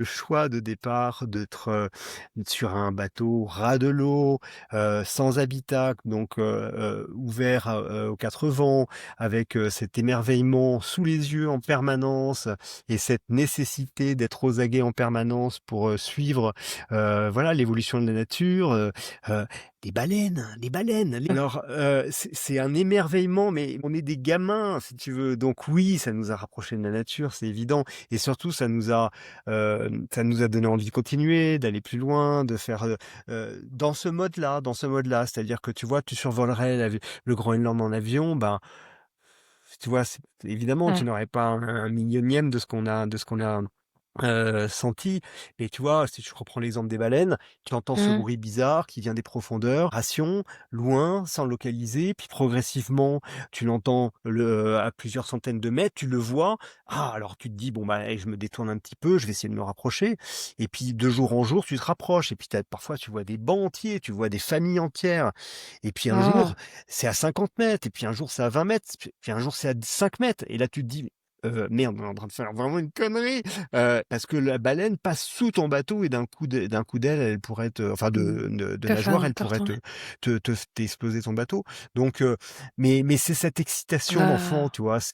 le choix de départ d'être, sur un bateau ras de l'eau, sans habitacle, donc ouvert aux 4 vents, avec, cet émerveillement sous les yeux en permanence et cette nécessité d'être aux aguets en permanence pour, suivre, voilà l'évolution de la nature, des baleines, des baleines! Alors, c'est un émerveillement, mais on est des gamins, si tu veux, donc oui, ça nous a rapprochés de la nature, c'est évident et surtout ça nous a donné envie de continuer, d'aller plus loin, de faire, dans ce mode-là. C'est-à-dire que, tu vois, tu survolerais le Groenland en avion, ben, tu vois, c'est évidemment, tu Mmh. n'aurais pas un millionième de ce qu'on a, senti. Mais tu vois, si je reprends l'exemple des baleines, tu entends ce Mmh. bruit bizarre qui vient des profondeurs, ration, loin, sans localiser, puis progressivement, tu l'entends à plusieurs centaines de mètres, tu le vois. Ah, alors tu te dis: «Bon, bah, eh, je me détourne un petit peu, je vais essayer de me rapprocher» et puis de jour en jour, tu te rapproches et puis parfois tu vois des bancs entiers, tu vois des familles entières et puis un Ah! jour, c'est à 50 mètres et puis un jour c'est à 20 mètres, puis un jour c'est à 5 mètres et là tu te dis: Merde, on est en train de faire vraiment une connerie!» Parce que la baleine passe sous ton bateau et d'un coup d'aile, elle pourrait te enfin Mmh. de Tout à fait nageoire, elle pourrait important, ouais. t'exploser ton bateau. Donc mais c'est cette excitation d'enfant, Bah tu vois?